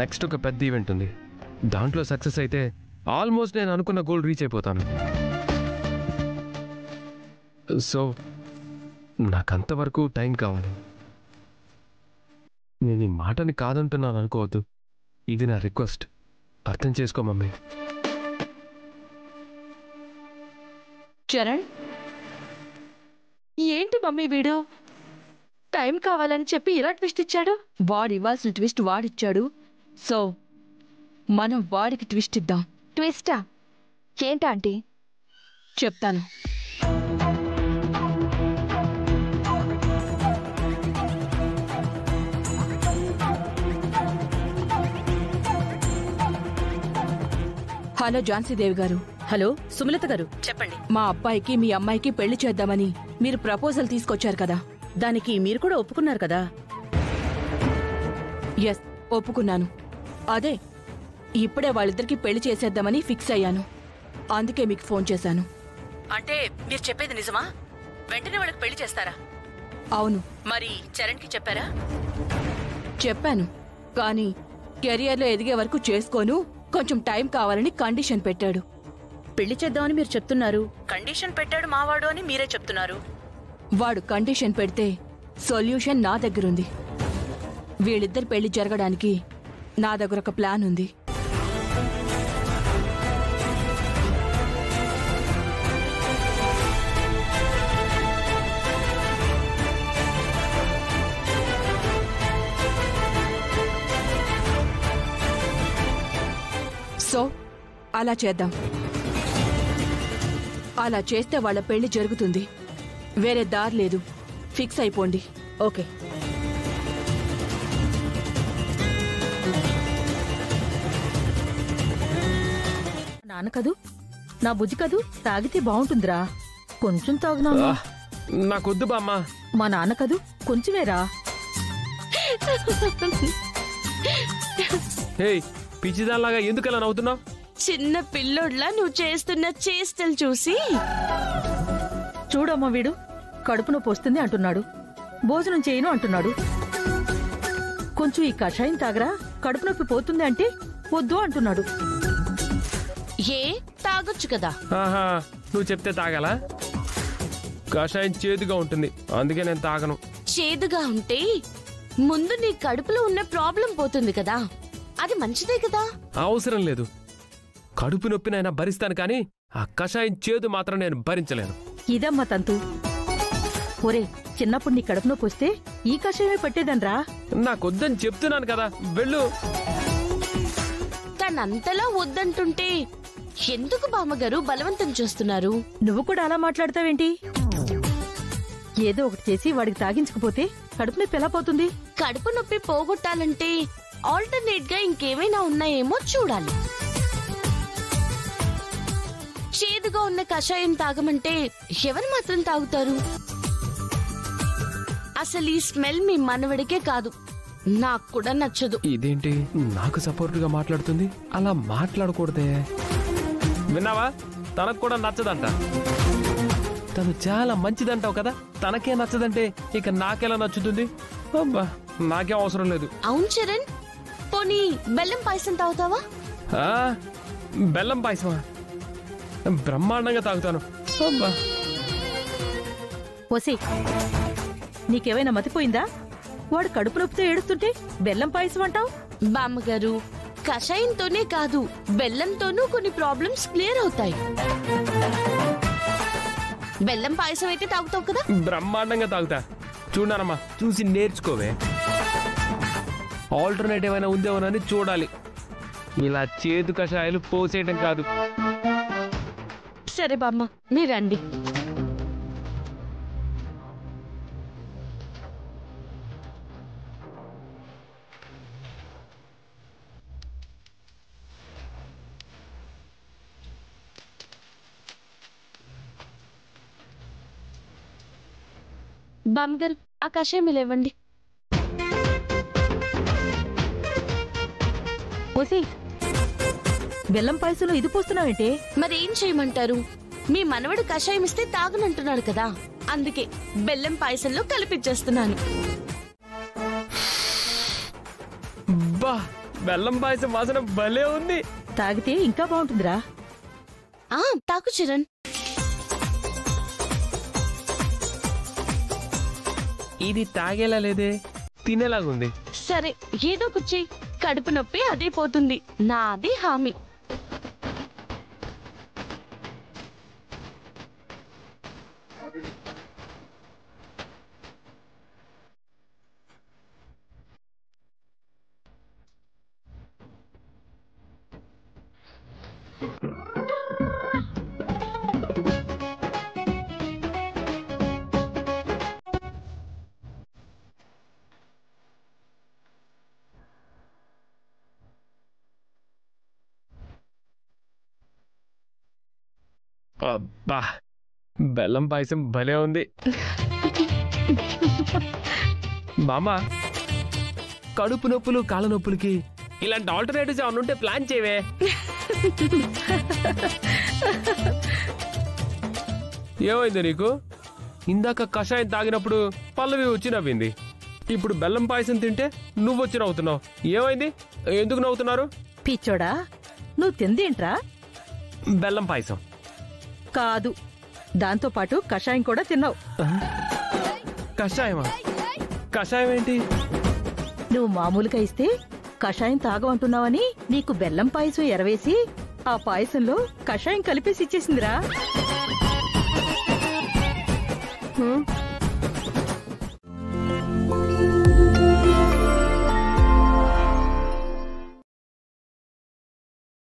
Next ఒక పెద్ద event ఉంది. దాంట్లో సక్సెస్ అయితే ఆల్మోస్ట్ నేను అనుకున్న గోల్ రీచ్ అయిపోతాను. సో నాకంతవరకు టైం కావాలి. నేను ఈ మాటని కాదంటున్నాను అనుకోవద్దు. ఇది నా రిక్వెస్ట్. అర్థం చేసుకో మమ్మీ. చరణ్, ఏంటి మమ్మీ వీడు టైం కావాలని చెప్పి ఇలా ట్విస్ట్ ఇచ్చాడు? వాడు ఇవ్వాల్సిన ట్విస్ట్ వాడిచ్చాడు. సో మనం వాడికి ట్విస్ట్ ఇద్దాం. ట్విస్టా? ఏంటా ఆంటీ? చెప్తాను. హలో ఝాన్సీదేవి గారు. హలో సుమలత గారు, చెప్పండి. మా అబ్బాయికి మీ అమ్మాయికి పెళ్లి చేద్దామని మీరు ప్రపోజల్ తీసుకొచ్చారు కదా, దానికి మీరు కూడా ఒప్పుకున్నారు కదా? ఎస్, ఒప్పుకున్నాను. అదే ఇప్పుడే వాళ్ళిద్దరికి పెళ్లి చేసేద్దామని ఫిక్స్ అయ్యాను. అందుకే మీకు ఫోన్ చేశాను. అంటే మీరు చెప్పేది నిజమా? వెంటనే వాళ్ళకి పెళ్లి చేస్తారా? అవును. మరి చరణ్కి చెప్పారా? చెప్పాను, కానీ కెరియర్లో ఎదిగే వరకు చేసుకోను, కొంచెం టైం కావాలని కండిషన్ పెట్టాడు. పెళ్లి చేద్దామని మీరు చెప్తున్నారు, కండిషన్ పెట్టాడు మావాడు అని మీరే చెప్తున్నారు. వాడు కండిషన్ పెడితే సొల్యూషన్ నా దగ్గరుంది. వీళ్ళిద్దరి పెళ్లి జరగడానికి నా దగ్గర ఒక ప్లాన్ ఉంది. సో అలా చేద్దాం. అలా చేస్తే వాళ్ళ పెళ్లి జరుగుతుంది. వేరే దారి లేదు. ఫిక్స్ అయిపోండి. ఓకే. నాన్న కదూ, నా బుజ్జి కదూ, తాగితే బాగుంటుందిరా. కొంచెం తాగునా? నాకొద్దు బామ్మ. మా నాన్న కదూ, కొంచెమేరా. హే, పిచ్చిదాల్లాగా ఎందుకలా నవ్వుతున్నావు? చిన్న పిల్లోడ్లా నువ్వు చేస్తున్న చేష్టలు చూసి. చూడమ్మా, వీడు కడుపు నొప్పి వస్తుంది అంటున్నాడు, భోజనం చేయను అంటున్నాడు. కొంచెం ఈ కషాయం తాగరా, కడుపు నొప్పి పోతుంది అంటే వద్దు అంటున్నాడు. ఏ తాగొచ్చు కదా? ఆహా, నువ్వు చెప్తే తాగాలా? కషాయం చేదుగా ఉంటుంది, అందుకే నేను తాగను. చేదుగా ఉంటే ముందు నీ కడుపులో ఉన్న ప్రాబ్లం పోతుంది కదా, అది మంచిదే కదా. అవసరం లేదు. కడుపు నొప్పినైనా భరిస్తాను, కానీ ఆ కషాయం చేదు మాత్రం నేను భరించలేను. ఇదమ్మా తంతు. ఒరే, చిన్నప్పుడు నీ కడుపు నొప్పి వస్తే ఈ కషాయమే పట్టేదనరా. నాకొద్దని చెప్తున్నాను కదా, వెళ్ళు. తనంతలా వద్దంటుంటే ఎందుకు బామ్మగారు బలవంతం చేస్తున్నారు? నువ్వు కూడా అలా మాట్లాడతావేంటి? ఏదో ఒకటి చేసి వాడికి తాగించకపోతే కడుపు నొప్పి ఎలా పోతుంది? కడుపు నొప్పి పోగొట్టాలంటే ఆల్టర్నేట్ గా ఇంకేమైనా ఉన్నాయేమో చూడాలి. చేదుగా ఉన్న కషాయం తాగమంటే ఎవరు మాత్రం తాగుతారు? అసలు ఈ స్మెల్ మీ మనవడికే కాదు, నాకు కూడా నచ్చదు. ఇదేంటి నాకు సపోర్ట్ గా మాట్లాడుతుంది? అలా మాట్లాడకూడదే. విన్నావా? తనకు కూడా నచ్చదంట. తను చాలా మంచిదంటావు కదా, తనకే నచ్చదంటే ఇక నాకెలా నచ్చుతుంది? అబ్బా, నాకేం అవసరం లేదు. అవును చరణ్, పోనీ బెల్లం పాయసం తాగుతావా? బెల్లం పాయసమా? బ్రహ్మాండంగా తాగుతాను. అబ్బా, ఓసి, నీకేమైనా మతిపోయిందా? వాడు కడుపు నొప్పితో ఏడుస్తుంటే బెల్లం పాయసం అంటావు? బామ్మగారు, కషాయంతోనే కాదు బెల్లంతోనూ కొన్ని ప్రాబ్లమ్స్ క్లియర్ అవుతాయి. బెల్లం పాయసం అయితే తాగుతావు కదా? బ్రహ్మాండంగా తాగుతా. చూడానమ్మా, చూసి నేర్చుకోవే. ఆల్టర్నేటివ్ అయినా ఉందేమోనని చూడాలి. ఇలా చేదు కషాయాలు పోసేయటం కాదు. సరే బామ్మ, మీరండి. బామ్మగారు, ఆ కషాయం లేవండి. ఓసి, బెల్లం పాయసంలో ఇది పోస్తున్నావేంటే? మరేం చేయమంటారు? మీ మనవడు కషాయం ఇస్తే తాగనంటున్నాడు కదా, అందుకే బెల్లం పాయసంలో కలిపిచ్చేస్తున్నాను. బా, బెల్లం పాయసం వాసన భలే ఉంది. తాగితే ఇంకా బాగుంటుందిరా. తాకు చరణ్. ఇది తాగేలా లేదే, తినేలాగుంది. సరే ఏదో కుచ్చి, కడుపు నొప్పి అదే పోతుంది, నాది హామీ. అబ్బా, బెల్లం పాయసం భలే ఉంది. మామ, కడుపు నొప్పులు కాళ్ళ నొప్పులకి ఇలాంటి ఆల్టర్నేటివ్స్ ఏమైనా ఉంటే ప్లాన్ చేయవే. ఏమైంది నీకు? ఇందాక కషాయం తాగినప్పుడు పల్లవి వచ్చి నవ్వింది, ఇప్పుడు బెల్లం పాయసం తింటే నువ్వు వచ్చి నవ్వుతున్నావు. ఏమైంది? ఎందుకు నవ్వుతున్నారు? పిచ్చోడా, నువ్వు తిందేంట్రా? బెల్లం పాయసం కాదు, దాంతో పాటు కషాయం కూడా తిన్నావు. కషాయమా? కషాయం ఏంటి? నువ్వు మామూలుగా ఇస్తే కషాయం తాగమంటున్నావని నీకు బెల్లం పాయసం ఎరవేసి ఆ పాయసంలో కషాయం కలిపేసి ఇచ్చేసిందిరా.